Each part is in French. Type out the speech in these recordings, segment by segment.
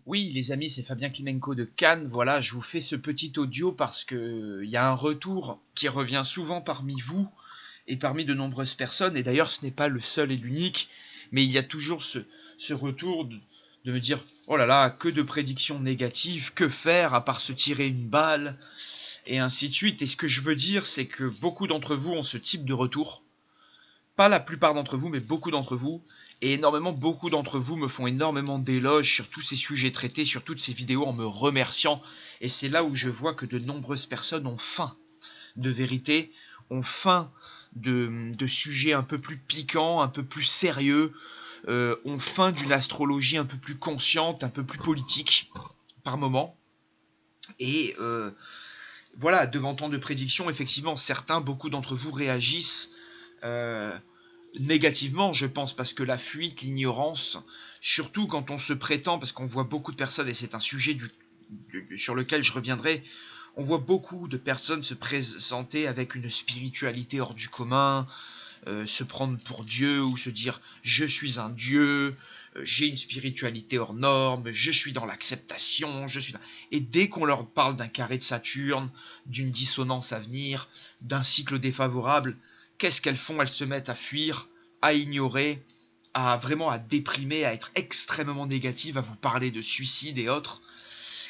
Oui, les amis, c'est Fabien Klimenko de Cannes. Voilà, je vous fais ce petit audio parce que il y a un retour qui revient souvent parmi vous et parmi de nombreuses personnes. Et d'ailleurs, ce n'est pas le seul et l'unique, mais il y a toujours ce retour de me dire, oh là là, que de prédictions négatives, que faire à part se tirer une balle, et ainsi de suite. Et ce que je veux dire, c'est que beaucoup d'entre vous ont ce type de retour. Pas la plupart d'entre vous, mais beaucoup d'entre vous. Et beaucoup d'entre vous me font énormément d'éloges sur tous ces sujets traités, sur toutes ces vidéos en me remerciant. Et c'est là où je vois que de nombreuses personnes ont faim de vérité, ont faim de sujets un peu plus piquants, un peu plus sérieux, ont faim d'une astrologie un peu plus consciente, un peu plus politique par moment. Et voilà, devant tant de prédictions, effectivement, beaucoup d'entre vous réagissent euh, négativement, je pense, parce que la fuite, l'ignorance, surtout quand on se prétend, parce qu'on voit beaucoup de personnes, et c'est un sujet sur lequel je reviendrai, on voit beaucoup de personnes se présenter avec une spiritualité hors du commun, se prendre pour Dieu ou se dire je suis un Dieu, j'ai une spiritualité hors norme, je suis dans l'acceptation, je suis... Et dès qu'on leur parle d'un carré de Saturne, d'une dissonance à venir, d'un cycle défavorable, qu'est-ce qu'elles font? Elles se mettent à fuir, à ignorer, à déprimer, à être extrêmement négatives, à vous parler de suicide et autres.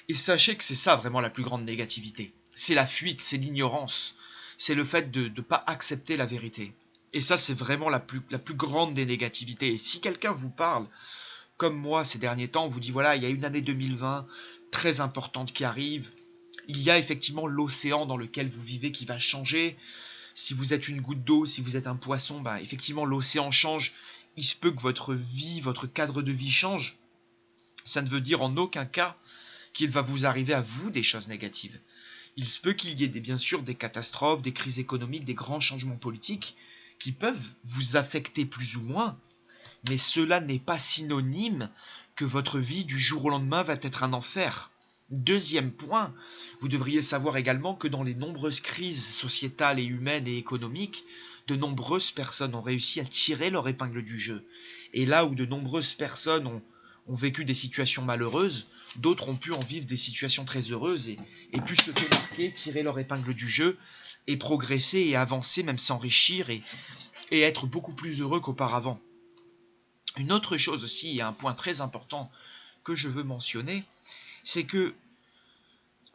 Et sachez que c'est ça vraiment la plus grande négativité. C'est la fuite, c'est l'ignorance, c'est le fait de ne pas accepter la vérité. Et ça, c'est vraiment la plus grande des négativités. Et si quelqu'un vous parle, comme moi ces derniers temps, on vous dit voilà, il y a une année 2020 très importante qui arrive, il y a effectivement l'océan dans lequel vous vivez qui va changer. Si vous êtes une goutte d'eau, si vous êtes un poisson, bah effectivement l'océan change. Il se peut que votre vie, votre cadre de vie change. Ça ne veut dire en aucun cas qu'il va vous arriver à vous des choses négatives. Il se peut qu'il y ait bien sûr des catastrophes, des crises économiques, des grands changements politiques qui peuvent vous affecter plus ou moins, mais cela n'est pas synonyme que votre vie du jour au lendemain va être un enfer. Deuxième point, vous devriez savoir également que dans les nombreuses crises sociétales et humaines et économiques, de nombreuses personnes ont réussi à tirer leur épingle du jeu. Et là où de nombreuses personnes ont vécu des situations malheureuses, d'autres ont pu en vivre des situations très heureuses et pu se démarquer, tirer leur épingle du jeu et progresser et avancer, même s'enrichir et être beaucoup plus heureux qu'auparavant. Une autre chose aussi, et un point très important que je veux mentionner, c'est que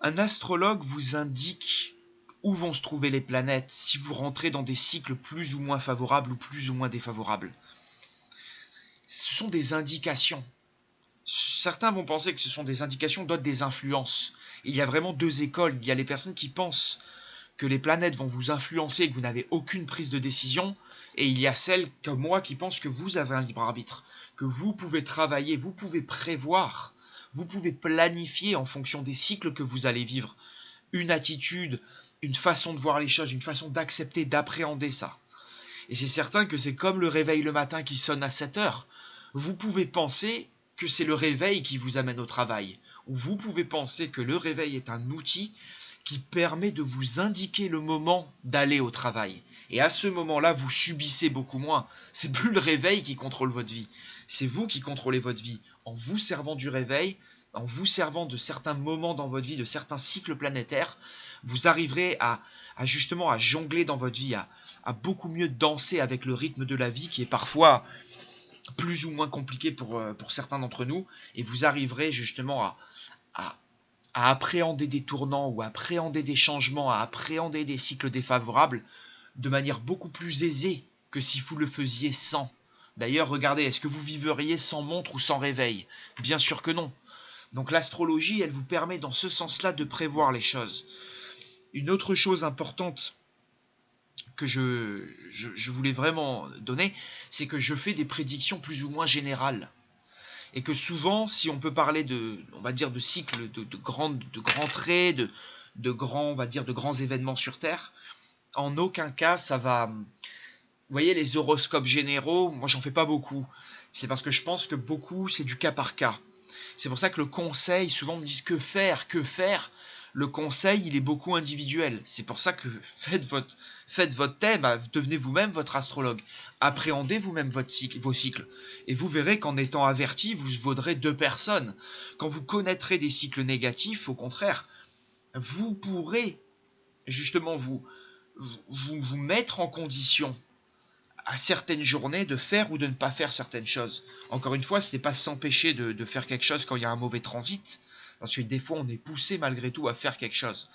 un astrologue vous indique où vont se trouver les planètes si vous rentrez dans des cycles plus ou moins favorables ou plus ou moins défavorables. Ce sont des indications. Certains vont penser que ce sont des indications, d'autres des influences. Il y a vraiment deux écoles. Il y a les personnes qui pensent que les planètes vont vous influencer et que vous n'avez aucune prise de décision. Et il y a celles comme moi qui pensent que vous avez un libre arbitre, que vous pouvez travailler, vous pouvez prévoir, vous pouvez planifier en fonction des cycles que vous allez vivre. Une attitude, une façon de voir les choses, une façon d'accepter, d'appréhender ça. Et c'est certain que c'est comme le réveil le matin qui sonne à 7 heures. Vous pouvez penser que c'est le réveil qui vous amène au travail. Ou vous pouvez penser que le réveil est un outil qui permet de vous indiquer le moment d'aller au travail. Et à ce moment-là, vous subissez beaucoup moins. C'est plus le réveil qui contrôle votre vie. C'est vous qui contrôlez votre vie. En vous servant du réveil, en vous servant de certains moments dans votre vie, de certains cycles planétaires, vous arriverez justement à jongler dans votre vie, à beaucoup mieux danser avec le rythme de la vie qui est parfois plus ou moins compliqué pour certains d'entre nous, et vous arriverez justement à appréhender des tournants ou à appréhender des changements, à appréhender des cycles défavorables de manière beaucoup plus aisée que si vous le faisiez sans. D'ailleurs, regardez, est-ce que vous vivriez sans montre ou sans réveil? Bien sûr que non. Donc l'astrologie, elle vous permet dans ce sens-là de prévoir les choses. Une autre chose importante que je voulais vraiment donner, c'est que je fais des prédictions plus ou moins générales. Et que souvent, si on peut parler on va dire, de cycles, de grands traits, de grands, on va dire, de grands événements sur Terre, en aucun cas ça va... Vous voyez, les horoscopes généraux, moi j'en fais pas beaucoup. C'est parce que je pense que beaucoup, c'est du cas par cas. C'est pour ça que le conseil, souvent on me dit que faire. le conseil, il est beaucoup individuel. C'est pour ça que faites votre thème, devenez vous-même votre astrologue. Appréhendez vous-même vos cycles. Et vous verrez qu'en étant averti, vous vaudrez 2 personnes. Quand vous connaîtrez des cycles négatifs, au contraire, vous pourrez justement vous mettre en condition à certaines journées de faire ou de ne pas faire certaines choses. Encore une fois, ce n'est pas s'empêcher de faire quelque chose quand il y a un mauvais transit, parce que des fois on est poussé malgré tout à faire quelque chose.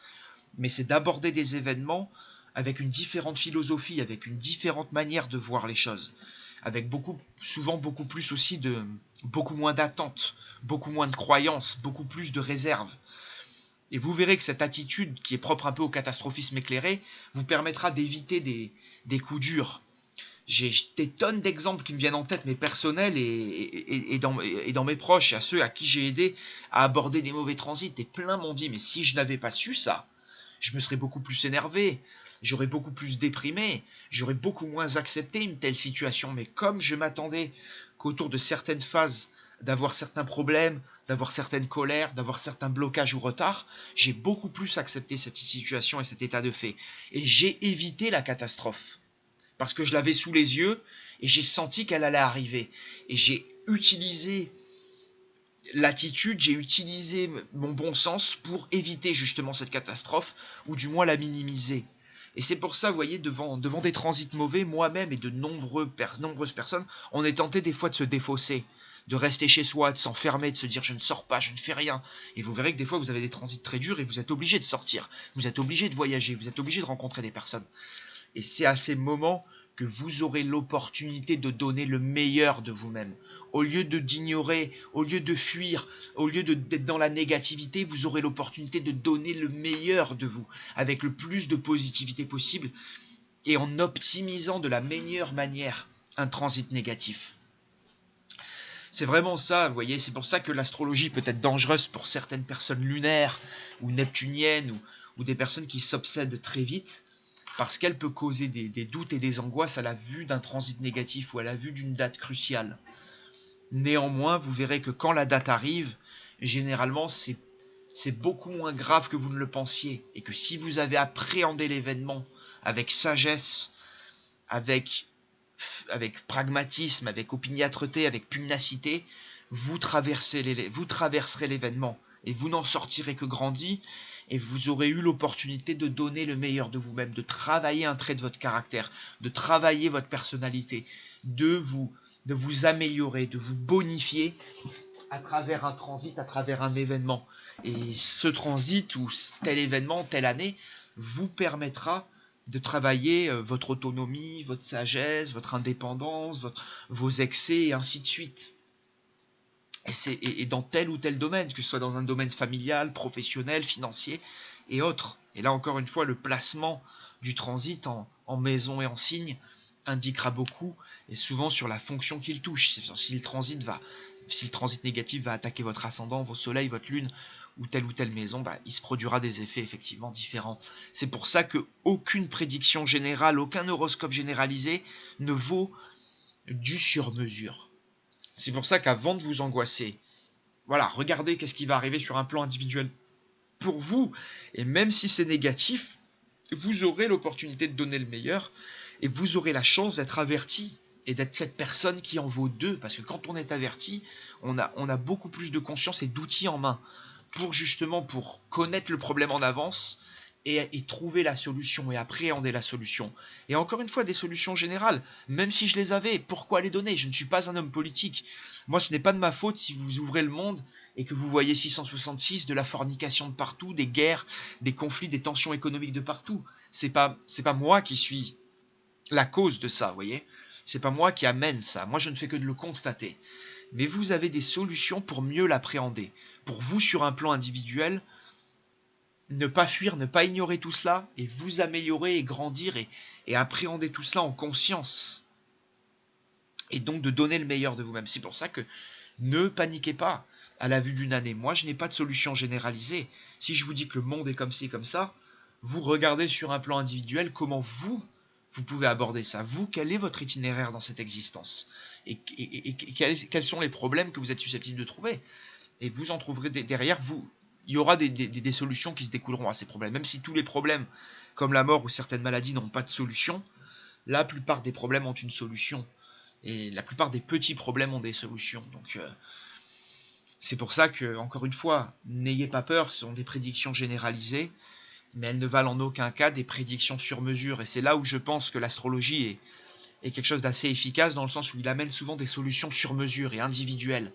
Mais c'est d'aborder des événements avec une différente philosophie, avec une différente manière de voir les choses, avec souvent beaucoup plus aussi beaucoup moins d'attentes, beaucoup moins de croyances, beaucoup plus de réserve. Et vous verrez que cette attitude, qui est propre un peu au catastrophisme éclairé, vous permettra d'éviter des coups durs. J'ai des tonnes d'exemples qui me viennent en tête, mais personnels et dans mes proches, à ceux à qui j'ai aidé à aborder des mauvais transits. Et plein m'ont dit, mais si je n'avais pas su ça, je me serais beaucoup plus énervé, j'aurais beaucoup plus déprimé, j'aurais beaucoup moins accepté une telle situation. Mais comme je m'attendais qu'autour de certaines phases, d'avoir certains problèmes, d'avoir certaines colères, d'avoir certains blocages ou retards, j'ai beaucoup plus accepté cette situation et cet état de fait. Et j'ai évité la catastrophe. Parce que je l'avais sous les yeux et j'ai senti qu'elle allait arriver. Et j'ai utilisé l'attitude, j'ai utilisé mon bon sens pour éviter justement cette catastrophe, ou du moins la minimiser. Et c'est pour ça, vous voyez, devant des transits mauvais, moi-même et de nombreuses personnes, on est tenté des fois de se défausser, de rester chez soi, de s'enfermer, de se dire je ne sors pas, je ne fais rien. Et vous verrez que des fois vous avez des transits très durs et vous êtes obligé de sortir, vous êtes obligé de voyager, vous êtes obligé de rencontrer des personnes. Et c'est à ces moments que vous aurez l'opportunité de donner le meilleur de vous-même. Au lieu d'ignorer, au lieu de fuir, au lieu d'être dans la négativité, vous aurez l'opportunité de donner le meilleur de vous, avec le plus de positivité possible, et en optimisant de la meilleure manière un transit négatif. C'est vraiment ça, vous voyez, c'est pour ça que l'astrologie peut être dangereuse pour certaines personnes lunaires, ou neptuniennes, ou des personnes qui s'obsèdent très vite, parce qu'elle peut causer des doutes et des angoisses à la vue d'un transit négatif ou à la vue d'une date cruciale. Néanmoins, vous verrez que quand la date arrive, généralement c'est beaucoup moins grave que vous ne le pensiez, et que si vous avez appréhendé l'événement avec sagesse, avec pragmatisme, avec opiniâtreté, avec pugnacité, vous traverserez l'événement, et vous n'en sortirez que grandi, et vous aurez eu l'opportunité de donner le meilleur de vous-même, de travailler un trait de votre caractère, de travailler votre personnalité, de vous améliorer, de vous bonifier à travers un transit, à travers un événement. Et ce transit ou tel événement, telle année, vous permettra de travailler votre autonomie, votre sagesse, votre indépendance, vos excès et ainsi de suite. Et dans tel ou tel domaine, que ce soit dans un domaine familial, professionnel, financier et autres. Et là encore une fois, le placement du transit en maison et en signe indiquera beaucoup, et souvent sur la fonction qu'il touche. Si le transit négatif va attaquer votre ascendant, vos soleils, votre lune, ou telle maison, il se produira des effets effectivement différents. C'est pour ça que aucune prédiction générale, aucun horoscope généralisé ne vaut du sur-mesure. C'est pour ça qu'avant de vous angoisser, voilà, regardez qu'est-ce qui va arriver sur un plan individuel pour vous. Et même si c'est négatif, vous aurez l'opportunité de donner le meilleur. Et vous aurez la chance d'être averti et d'être cette personne qui en vaut 2. Parce que quand on est averti, on a beaucoup plus de conscience et d'outils en main pour connaître le problème en avance et trouver la solution et appréhender la solution. Et encore une fois, des solutions générales, même si je les avais, pourquoi les donner? Je ne suis pas un homme politique. Moi, ce n'est pas de ma faute si vous ouvrez le monde et que vous voyez 666, de la fornication de partout, des guerres, des conflits, des tensions économiques de partout. C'est pas moi qui suis la cause de ça, vous voyez. C'est pas moi qui amène ça. Moi, je ne fais que de le constater. Mais vous avez des solutions pour mieux l'appréhender. Pour vous, sur un plan individuel, ne pas fuir, ne pas ignorer tout cela, et vous améliorer et grandir et appréhender tout cela en conscience. Et donc de donner le meilleur de vous-même. C'est pour ça que ne paniquez pas à la vue d'une année. Moi, je n'ai pas de solution généralisée. Si je vous dis que le monde est comme ci, comme ça, vous regardez sur un plan individuel comment vous pouvez aborder ça. Vous, quel est votre itinéraire dans cette existence? Et quels sont les problèmes que vous êtes susceptible de trouver? Et vous en trouverez derrière, il y aura des solutions qui se découleront à ces problèmes. Même si tous les problèmes, comme la mort ou certaines maladies, n'ont pas de solution, la plupart des problèmes ont une solution. Et la plupart des petits problèmes ont des solutions. Donc c'est pour ça que, encore une fois, n'ayez pas peur, ce sont des prédictions généralisées, mais elles ne valent en aucun cas des prédictions sur mesure. Et c'est là où je pense que l'astrologie est quelque chose d'assez efficace, dans le sens où il amène souvent des solutions sur mesure et individuelles,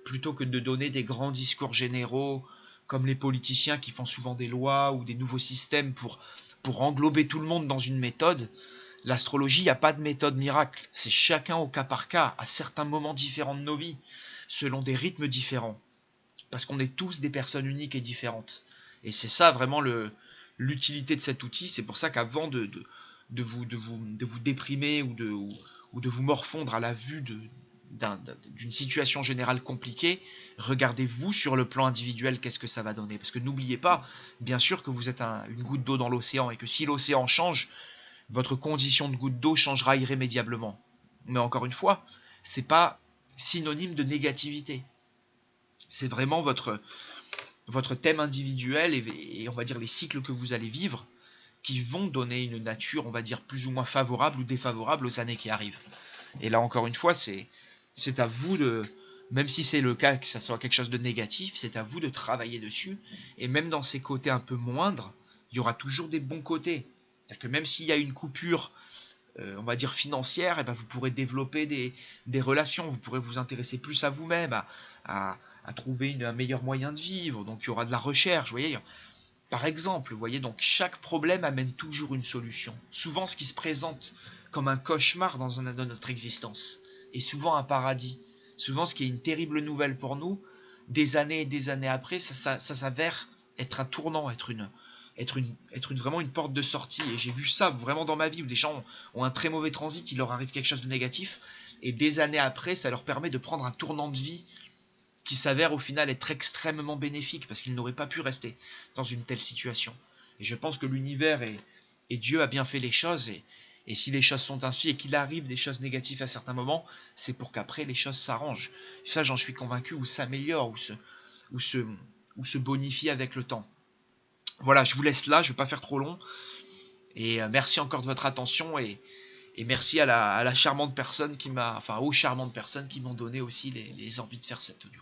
plutôt que de donner des grands discours généraux, comme les politiciens qui font souvent des lois ou des nouveaux systèmes pour englober tout le monde dans une méthode. L'astrologie, il n'y a pas de méthode miracle. C'est chacun au cas par cas, à certains moments différents de nos vies, selon des rythmes différents. Parce qu'on est tous des personnes uniques et différentes. Et c'est ça vraiment l'utilité de cet outil. C'est pour ça qu'avant de vous déprimer ou de vous morfondre à la vue d'une situation générale compliquée, regardez-vous sur le plan individuel qu'est-ce que ça va donner. Parce que n'oubliez pas, bien sûr que vous êtes une goutte d'eau dans l'océan et que si l'océan change, votre condition de goutte d'eau changera irrémédiablement. Mais encore une fois, c'est pas synonyme de négativité. C'est vraiment votre thème individuel et on va dire les cycles que vous allez vivre qui vont donner une nature, on va dire, plus ou moins favorable ou défavorable aux années qui arrivent. Et là, encore une fois, c'est à vous de, même si c'est le cas que ça soit quelque chose de négatif, c'est à vous de travailler dessus. Et même dans ces côtés un peu moindres, il y aura toujours des bons côtés. C'est-à-dire que même s'il y a une coupure, on va dire financière, et ben vous pourrez développer des relations, vous pourrez vous intéresser plus à vous-même, à trouver un meilleur moyen de vivre. Donc il y aura de la recherche, vous voyez. Par exemple, vous voyez, donc chaque problème amène toujours une solution. Souvent, ce qui se présente comme un cauchemar dans notre existence est souvent un paradis. Souvent, ce qui est une terrible nouvelle pour nous, des années et des années après, ça s'avère être un tournant, être vraiment une porte de sortie. Et j'ai vu ça vraiment dans ma vie où des gens ont un très mauvais transit, il leur arrive quelque chose de négatif, et des années après, ça leur permet de prendre un tournant de vie qui s'avère au final être extrêmement bénéfique parce qu'ils n'auraient pas pu rester dans une telle situation. Et je pense que l'univers et Dieu a bien fait les choses, et si les choses sont ainsi et qu'il arrive des choses négatives à certains moments, c'est pour qu'après les choses s'arrangent. Ça, j'en suis convaincu, ou s'améliorent, ou se bonifient avec le temps. Voilà, je vous laisse là, je ne vais pas faire trop long. Et merci encore de votre attention, et merci à la charmante personne qui m'a, enfin aux charmantes personnes qui m'ont donné aussi les envies de faire cet audio.